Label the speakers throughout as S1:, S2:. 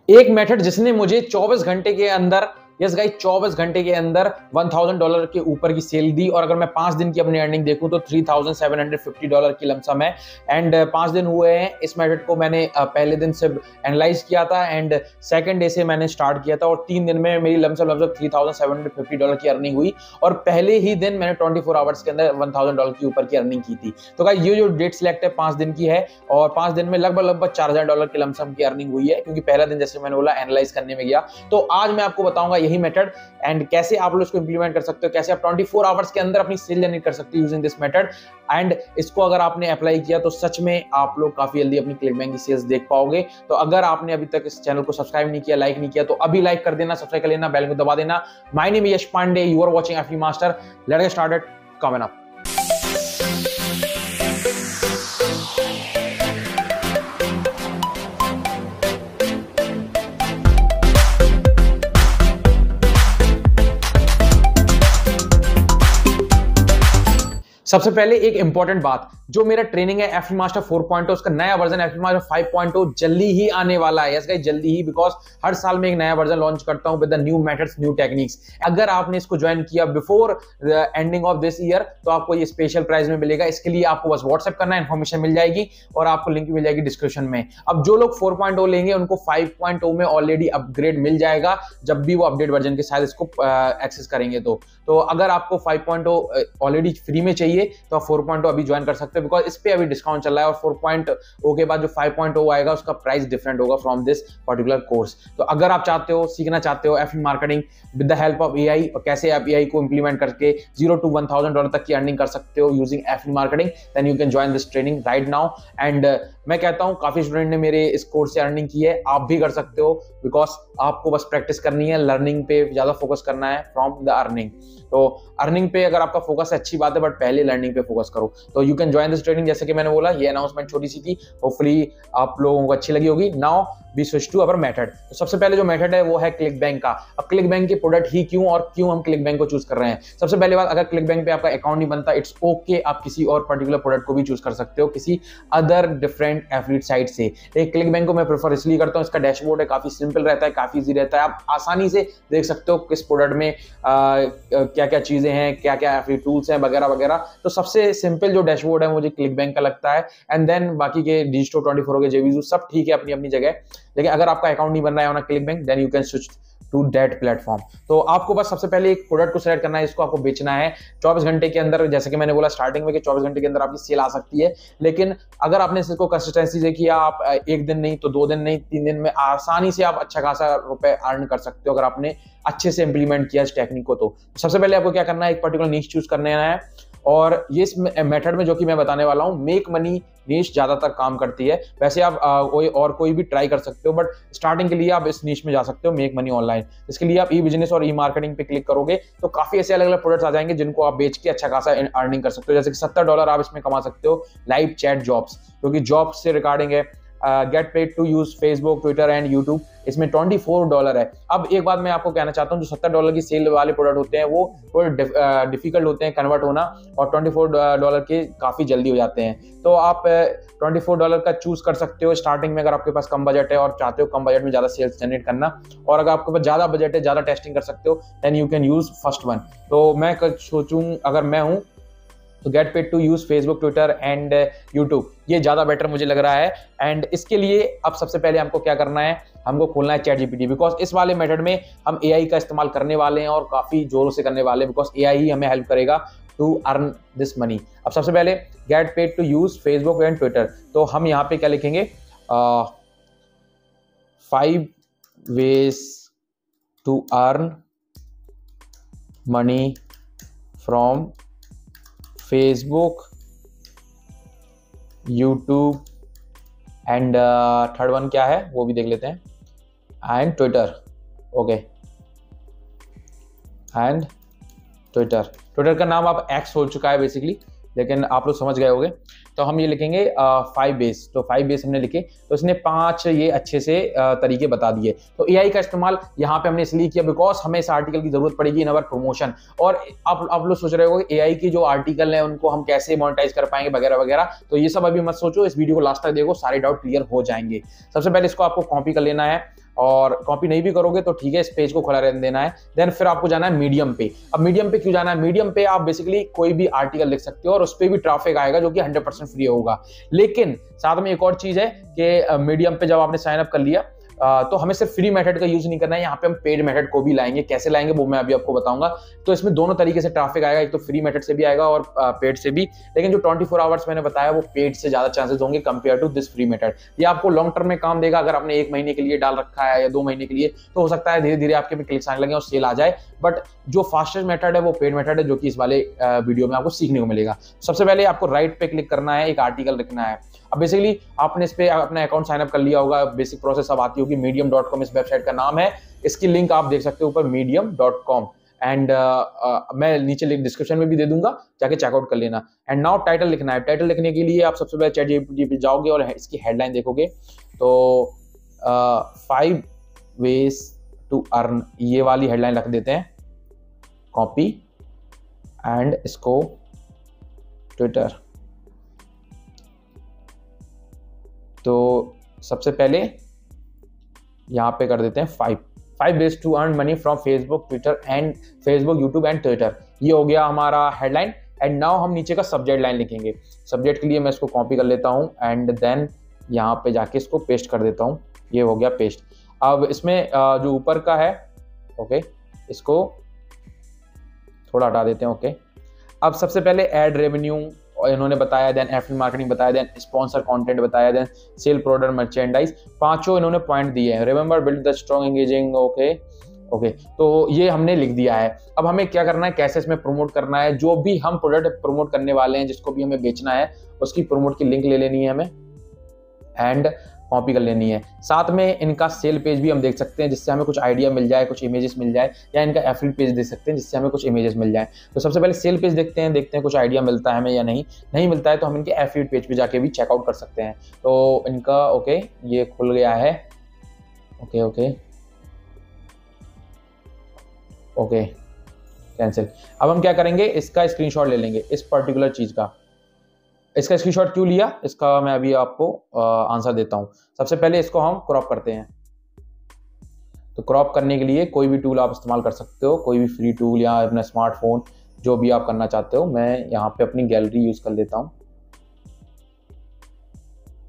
S1: एक मेथड जिसने मुझे 24 घंटे के अंदर, यस गाइस 24 घंटे के अंदर $1000 के ऊपर की सेल दी। और अगर मैं 5 दिन की अपनी अर्निंग देखूं तो $3750 की लमसम है। एंड 5 दिन हुए हैं। इस मेथड को मैंने पहले दिन से एनालाइज किया था एंड सेकंड डे से मैंने स्टार्ट किया था और 3 दिन में मेरी लमसम लगभग $3750 की अर्निंग हुई। और पहले ही दिन मैंने 24 आवर्स के अंदर $1000 के ऊपर की अर्निंग की थी। तो गाइस ये जो डेट सिलेक्ट है 5 दिन की है और 5 दिन में लगभग $4000 की लमसम की अर्निंग हुई है, क्योंकि पहला दिन जैसे मैंने बोला एनालाइज करने में गया। तो आज मैं आपको बताऊंगा यही मेथड एंड कैसे आप लोग इसको इंप्लीमेंट कर सकते हो, कैसे आप 24 आवर्स के अंदर अपनी सेल जनरेट कर सकते हो यूजिंग दिस मेथड। एंड इसको अगर आपने अप्लाई किया तो सच में आप लोग काफी जल्दी अपनी क्लिकबैंक की सेल्स देख पाओगे। तो अगर आपने अभी तक इस चैनल को सब्सक्राइब नहीं किया, लाइक नहीं किया, तो अभी लाइक कर देना, सब्सक्राइब कर लेना, बेल को दबा देना। My name is Yash Pandey, you are watching FD master. Let's get started, comment up. सबसे पहले एक इंपॉर्टेंट बात, जो मेरा ट्रेनिंग है एफडी मास्टर 4.0, उसका नया वर्जन एफडी मास्टर 5.0 जल्दी ही आने वाला है। यस गाइस जल्दी ही, बिकॉज हर साल में एक नया वर्जन लॉन्च करता हूं with the new methods, new techniques. अगर आपने इसको ज्वाइन किया before the ending of this year तो आपको ये स्पेशल प्राइस में मिलेगा। इसके लिए आपको बस व्हाट्सएप करना है, इन्फॉर्मेशन मिल जाएगी और आपको लिंक मिल जाएगी डिस्क्रिप्शन में। अब जो लोग 4.0 लेंगे उनको 5.0 में ऑलरेडी अपग्रेड मिल जाएगा जब भी वो अपडेट वर्जन के साथ इसको एक्सेस करेंगे। तो अगर आपको 5.0 ऑलरेडी फ्री में चाहिए तो आप 4.0 अभी ज्वाइन कर सकते हो, बिकॉज इस पे अभी डिस्काउंट चल रहा है। और 4.0 के बाद जो 5.0 आएगा उसका प्राइस डिफरेंट होगा फ्रॉम दिस पर्टिकुलर कोर्स। तो अगर आप चाहते हो, सीखना चाहते हो FD marketing with the help of AI और कैसे आप एआई को इंप्लीमेंट करके $0 to $1000 तक की अर्निंग कर सकते हो using FD marketing, then you can join this training right now. And मैं कहता हूं काफी स्टूडेंट ने मेरे इस कोर्स से अर्निंग की है, आप भी कर सकते हो, बिकॉज आपको बस प्रैक्टिस करनी है, लर्निंग पे ज्यादा फोकस करना है फ्रॉम द अर्निंग। तो अर्निंग पे अगर आपका फोकस है अच्छी बात है, बट पहले लर्निंग पे फोकस करो। तो you can join this training. जैसे कि मैंने बोला ये अनाउंसमेंट छोटी सी थी, होपफुली आप लोगों को अच्छी लगी होगी। Now we switch to our method. तो सबसे पहले जो मेथड है वो है क्लिकबैंक का। अब क्लिकबैंक के प्रोडक्ट ही क्यों और क्यों हम क्लिकबैंक को चूज कर रहे हैं। सबसे पहले बात, अगर क्लिकबैंक पे आपका अकाउंट नहीं बनता, इट्स ओके, आप किसी और पर्टिकुलर प्रोडक्ट को भी चूज कर सकते हो, किसी अदर डिफरेंट एफिलिएट साइट से। एक क्लिकबैंक को मैं प्रेफर इसलिए करता हूँ, इसका डैशबोर्ड है काफी सिंपल रहता है, काफी इजी रहता है, आप आसानी से देख सकते हो किस प्रोडक्ट में क्या क्या चीजें हैं, क्या क्या एफिलिएट टूल्स हैं वगैरह वगैरह। तो सबसे सिंपल जो डैशबोर्ड है मुझे क्लिकबैंक का लगता है। एंड देन बाकी के Digistore24 हो गए, जेवीजू, सब ठीक है अपनी अपनी जगह। लेकिन अगर आपका अकाउंट नहीं बन रहा है on ClickBank, then you can switch to that platform. तो आपको बस सबसे पहले एक प्रोडक्ट को सिलेक्ट करना है, इसको आपको बेचना है 24 घंटे के अंदर। जैसे कि मैंने बोला स्टार्टिंग में कि 24 घंटे के अंदर आपकी सेल आ सकती है, लेकिन अगर आपने इसको कंसिस्टेंसी से किया, आप एक दिन नहीं तो 2 दिन नहीं 3 दिन में आसानी से आप अच्छा खासा रुपए अर्न कर सकते हो, अगर आपने अच्छे से इंप्लीमेंट किया इस टेक्निक को। तो सबसे पहले आपको क्या करना है, एक पर्टिकुलर नीश चूज करना है। और ये इस मेथड में जो कि मैं बताने वाला हूं, मेक मनी नीश ज्यादातर काम करती है। वैसे आप कोई भी ट्राई कर सकते हो, बट स्टार्टिंग के लिए आप इस नीश में जा सकते हो, मेक मनी ऑनलाइन। इसके लिए आप ई बिजनेस और ई मार्केटिंग पे क्लिक करोगे तो काफी ऐसे अलग अलग प्रोडक्ट्स आ जाएंगे जिनको आप बेच के अच्छा खासा अर्निंग कर सकते हो। जैसे कि $70 आप इसमें कमा सकते हो, लाइव चैट जॉब्स, क्योंकि जॉब्स से रिगार्डिंग है। Get paid to use Facebook, Twitter and YouTube, इसमें $24 है। अब एक बात मैं आपको कहना चाहता हूं, जो $70 की सेल वाले प्रोडक्ट होते हैं वो थोड़े डिफिकल्ट होते हैं कन्वर्ट होना, और $24 के काफी जल्दी हो जाते हैं। तो आप $24 का चूज कर सकते हो स्टार्टिंग में, अगर आपके पास कम बजट है और चाहते हो कम बजट में ज्यादा सेल्स जनरेट करना। और अगर आपके पास ज्यादा बजट है, ज्यादा टेस्टिंग कर सकते हो, then you can use first one. तो मैं सोचूं अगर मैं हूं तो get paid to use Facebook, Twitter and YouTube, ये ज्यादा बेटर मुझे लग रहा है। एंड इसके लिए अब सबसे पहले हमको क्या करना है, हमको खोलना है चैट जीपीटी, बिकॉज इस वाले मेथड में हम एआई का इस्तेमाल करने वाले हैं और काफी जोरों से करने वाले हैं, बिकॉज एआई ही हमें हेल्प करेगा टू अर्न दिस मनी। अब सबसे पहले get paid to use Facebook and Twitter, तो हम यहाँ पे क्या लिखेंगे, 5 ways to earn money from Facebook, YouTube and third one क्या है वो भी देख लेते हैं, and Twitter. Okay, and Twitter का नाम अब एक्स हो चुका है बेसिकली, लेकिन आप लोग समझ गए होंगे। तो हम ये लिखेंगे 5 बेस, तो 5 बेस हमने लिखे, तो इसने 5 ये अच्छे से तरीके बता दिए। तो एआई का इस्तेमाल यहाँ पे हमने इसलिए किया बिकॉज हमें इस आर्टिकल की जरूरत पड़ेगी इन अवर प्रमोशन। और आप लोग सोच रहे हो कि एआई की जो आर्टिकल है उनको हम कैसे मोनेटाइज कर पाएंगे वगैरह वगैरह, तो ये सब अभी मत सोचो, इस वीडियो को लास्ट तक देखो, सारे डाउट क्लियर हो जाएंगे। सबसे पहले इसको आपको कॉपी कर लेना है और कॉपी नहीं भी करोगे तो ठीक है, इस पेज को खुला रहने देना है। देन फिर आपको जाना है मीडियम पे। अब मीडियम पे क्यों जाना है? मीडियम पे आप बेसिकली कोई भी आर्टिकल लिख सकते हो और उस पर भी ट्रैफिक आएगा जो कि 100% फ्री होगा। लेकिन साथ में एक और चीज है कि मीडियम पे जब आपने साइन अप कर लिया तो हमें सिर्फ फ्री मेथड का यूज नहीं करना है, यहाँ पे हम पेड मेथड को भी लाएंगे। कैसे लाएंगे वो मैं अभी आपको बताऊंगा। तो इसमें दोनों तरीके से ट्रैफिक आएगा, एक तो फ्री मेथड से भी आएगा और पेड से भी। लेकिन जो 24 आवर्स मैंने बताया वो पेड से ज्यादा चांसेस होंगे compare to this free method. ये आपको लॉन्ग टर्म में काम देगा। अगर आपने 1 महीने के लिए डाल रखा है या 2 महीने के लिए, तो हो सकता है धीरे धीरे आपके भी क्लिक्स आने लगे और सेल आ जाए। बट जो फास्टेस्ट मेथड है वो पेड मेथड है, जो कि इस वाले वीडियो में आपको सीखने को मिलेगा। सबसे पहले आपको राइट पे क्लिक करना है, एक आर्टिकल लिखना है। अब बेसिकली आपने इस पे अपना अकाउंट साइन अप कर लिया होगा, बेसिक प्रोसेस अब आती होगी। medium.com इस वेबसाइट का नाम है। इसकी लिंक आप देख सकते हो ऊपर medium.com एंड मैं नीचे लिंक डिस्क्रिप्शन में भी दे दूंगा, जाके चेकआउट कर लेना। एंड नाउ टाइटल लिखना है। टाइटल लिखने के लिए आप सबसे पहले ChatGPT पे जाओगे और इसकी हेडलाइन देखोगे तो 5 ways to earn, ये वाली हेडलाइन रख देते हैं, कॉपी एंड इसको ट्विटर। तो सबसे पहले यहाँ पे कर देते हैं 5 ways to earn money from Facebook, Twitter and Facebook, YouTube and Twitter. ये हो गया हमारा हेडलाइन। एंड नाउ हम नीचे का सब्जेक्ट लाइन लिखेंगे। सब्जेक्ट के लिए मैं इसको कॉपी कर लेता हूँ एंड देन यहाँ पे जाके इसको पेस्ट कर देता हूँ। ये हो गया पेस्ट। अब इसमें जो ऊपर का है, ओके, इसको थोड़ा हटा देते हैं। ओके, अब सबसे पहले एड रेवेन्यू इन्होंने बताया, देन एफिलिएट मार्केटिंग बताया, देन स्पॉन्सर कंटेंट बताया, देन सेल प्रोडक्ट मर्चेंडाइज, पांचों इन्होंने पॉइंट दिए हैं। Remember build the strong engaging. Okay, तो ये हमने लिख दिया है। अब हमें क्या करना है, कैसे इसमें प्रमोट करना है। जो भी हम प्रोडक्ट प्रमोट करने वाले हैं, जिसको भी हमें बेचना है, उसकी प्रमोट की लिंक ले लेनी है हमें एंड कॉपी कर लेनी है। साथ में इनका सेल पेज भी हम देख सकते हैं, जिससे हमें कुछ आइडिया मिल जाए, कुछ इमेजेस मिल जाए, या इनका एफिलिएट पेज देख सकते हैं जिससे हमें कुछ इमेजेस मिल जाए। तो सबसे पहले सेल पेज देखते हैं कुछ आइडिया मिलता है हमें या नहीं मिलता है तो हम इनके एफिलिएट पेज पे जाके भी चेकआउट कर सकते हैं। तो इनका ओके, ये खुल गया है। Okay cancel. अब हम क्या करेंगे, इसका स्क्रीनशॉट ले लेंगे इस पर्टिकुलर चीज का। इसका स्क्रीनशॉट क्यों लिया, इसका मैं अभी आपको आंसर देता हूं। सबसे पहले इसको हम क्रॉप करते हैं। तो क्रॉप करने के लिए कोई भी टूल आप इस्तेमाल कर सकते हो, कोई भी फ्री टूल या अपना स्मार्टफोन, जो भी आप करना चाहते हो। मैं यहाँ पे अपनी गैलरी यूज कर लेता हूँ।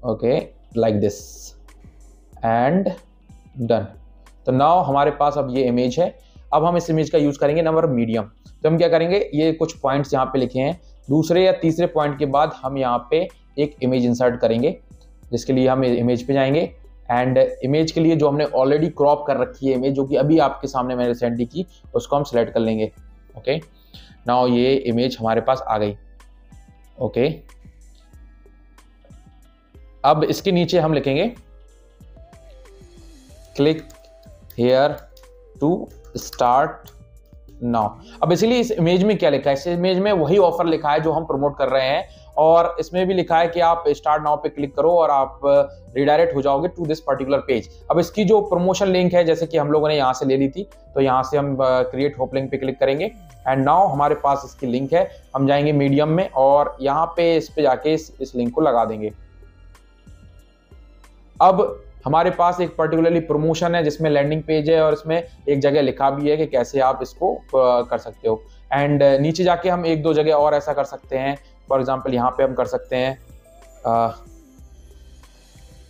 S1: Okay, like this and done. तो नाउ हमारे पास अब ये इमेज है। अब हम इस इमेज का यूज करेंगे नंबर मीडियम। तो हम क्या करेंगे, ये कुछ पॉइंट्स यहाँ पे लिखे हैं। दूसरे या तीसरे पॉइंट के बाद हम यहाँ पे एक इमेज इंसर्ट करेंगे, जिसके लिए हम इमेज पे जाएंगे एंड इमेज के लिए जो हमने ऑलरेडी क्रॉप कर रखी है इमेज, जो कि अभी आपके सामने मैंने रिसेंटली की, उसको हम सिलेक्ट कर लेंगे। ओके, नाउ ये इमेज हमारे पास आ गई। ओके, अब इसके नीचे हम लिखेंगे click here to start now. अब इसलिए इस इमेज में क्या लिखा है, इस इमेज में वही ऑफर लिखा है जो हम प्रमोट कर रहे हैं, और इसमें भी लिखा है कि आप स्टार्ट नाउ पे क्लिक करो और आप रिडायरेक्ट हो जाओगे टू दिस पर्टिकुलर पेज। अब इसकी जो प्रमोशन लिंक है, जैसे कि हम लोगों ने यहाँ से ले ली थी, तो यहाँ से हम क्रिएट होप लिंक पे क्लिक करेंगे एंड नाउ हमारे पास इसकी लिंक है। हम जाएंगे मीडियम में और यहाँ पे इस पे जाके इस लिंक को लगा देंगे। अब हमारे पास एक पर्टिकुलरली प्रमोशन है जिसमें लैंडिंग पेज है और इसमें एक जगह लिखा भी है कि कैसे आप इसको कर सकते हो। एंड नीचे जाके हम एक दो जगह और ऐसा कर सकते हैं। फॉर एग्जांपल यहाँ पे हम कर सकते हैं,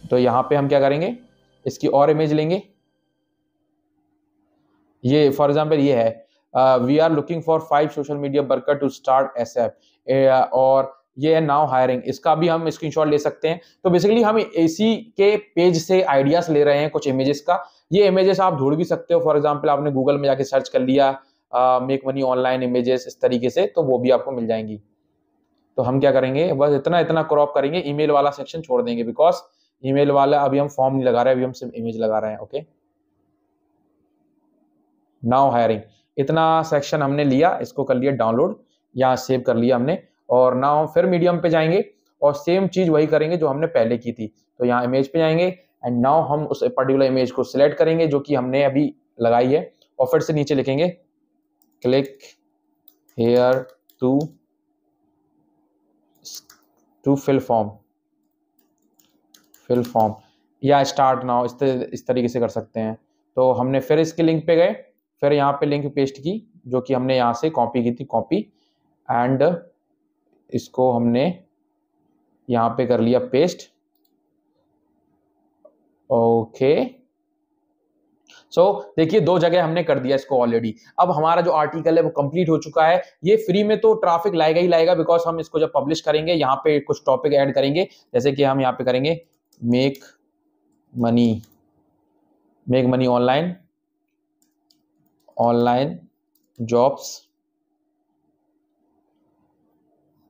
S1: तो यहाँ पे हम क्या करेंगे, इसकी और इमेज लेंगे। ये फॉर एग्जांपल ये है, we are looking for 5 social media worker to start SF, और ये है नाउ हायरिंग। इसका भी हम स्क्रीनशॉट ले सकते हैं। तो बेसिकली हम इसी के पेज से आइडियाज ले रहे हैं कुछ इमेजेस का। ये इमेजेस आप ढूंढ भी सकते हो। फॉर एग्जांपल आपने गूगल में जाके सर्च कर लिया मेक मनी ऑनलाइन इमेजेस इस तरीके से, तो वो भी आपको मिल जाएंगी। तो हम क्या करेंगे, बस इतना क्रॉप करेंगे, ईमेल वाला सेक्शन छोड़ देंगे, बिकॉज ईमेल वाला अभी हम फॉर्म नहीं लगा रहे हैं, अभी हम सिर्फ इमेज लगा रहे हैं। ओके, नाउ हायरिंग, इतना सेक्शन हमने लिया, इसको कर लिया डाउनलोड या सेव कर लिया हमने। और नाउ फिर मीडियम पे जाएंगे और सेम चीज वही करेंगे जो हमने पहले की थी। तो यहाँ इमेज पे जाएंगे एंड नाउ हम उस पर्टिकुलर इमेज को सिलेक्ट करेंगे जो कि हमने अभी लगाई है, और फिर से नीचे लिखेंगे click here to fill form या स्टार्ट नाउ, इस तरीके से कर सकते हैं। तो हमने फिर इसके लिंक पे गए, फिर यहाँ पे लिंक पेस्ट की जो कि हमने यहाँ से कॉपी की थी, कॉपी, एंड इसको हमने यहाँ पे कर लिया पेस्ट। ओके, सो देखिए 2 जगह हमने कर दिया इसको ऑलरेडी। अब हमारा जो आर्टिकल है वो कंप्लीट हो चुका है। ये फ्री में तो ट्रैफिक लाएगा ही लाएगा, बिकॉज हम इसको जब पब्लिश करेंगे यहाँ पे कुछ टॉपिक ऐड करेंगे, जैसे कि हम यहाँ पे करेंगे make money online jobs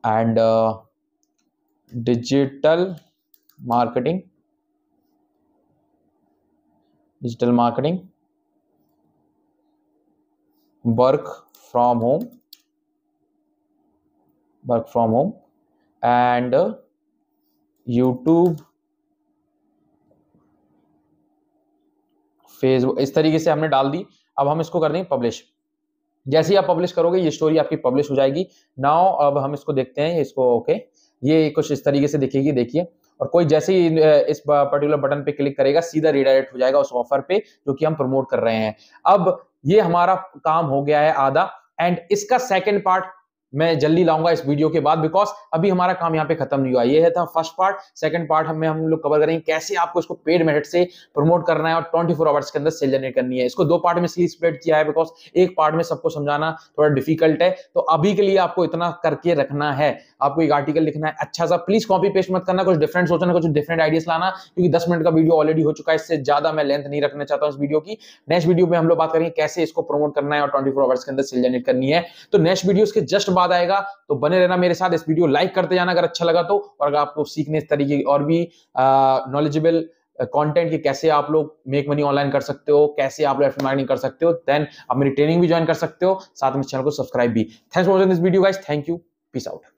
S1: and digital marketing work from home and YouTube, Facebook, इस तरीके से हमने डाल दी। अब हम इसको कर देंगे पब्लिश। जैसे ही आप पब्लिश करोगे ये स्टोरी आपकी पब्लिश हो जाएगी। नाउ अब हम इसको देखते हैं, इसको ओके, ये कुछ इस तरीके से दिखेगी, देखिए। और कोई जैसे ही इस पर्टिकुलर बटन पे क्लिक करेगा सीधा रिडायरेक्ट हो जाएगा उस ऑफर पे जो कि हम प्रमोट कर रहे हैं। अब ये हमारा काम हो गया है आधा, एंड इसका सेकंड पार्ट मैं जल्दी लाऊंगा इस वीडियो के बाद, बिकॉज अभी हमारा काम यहाँ पे खत्म नहीं हुआ। ये था फर्स्ट पार्ट। सेकंड पार्ट हम लोग कवर करेंगे कैसे आपको इसको पेड मेथड से प्रमोट करना है और 24 आवर्स के अंदर सेल जनरेट करनी है। इसको 2 पार्ट में इसलिए स्प्लिट किया है बिकॉज एक पार्ट में सबको समझाना थोड़ा डिफिकल्ट है। तो अभी के लिए आपको इतना करके रखना है। आपको एक आर्टिकल लिखना है अच्छा सा, प्लीज कॉपी पेस्ट मत करना, कुछ डिफरेंट सोचना, कुछ डिफरेंट आइडियाज लाना, क्योंकि 10 मिनट का वीडियो ऑलरेडी हो चुका है। इससे ज्यादा मैं लेंथ नहीं रखना चाहता हूं इस वीडियो की। नेक्स्ट वीडियो में हम लोग बात करेंगे कैसे इसको प्रमोट करना है और 24 आवर्स के अंदर सेल जनरेट करनी है। तो नेक्स्ट वीडियो इसके जस्ट बाद आएगा, तो बने रहना मेरे साथ। इस वीडियो लाइक करते जाना अगर अच्छा लगा तो, और अगर आपको सीखने इस तरीके की और भी नॉलेजेबल कंटेंट कि कैसे आप लोग मेक मनी ऑनलाइन कर सकते हो, कैसे आप लोग एफिलिएट मार्केटिंग कर सकते हो, देन आप मेरी ट्रेनिंग भी ज्वाइन कर सकते हो, साथ में चैनल को सब्सक्राइब भी। Thanks for watching this video guys, thank you, peace out.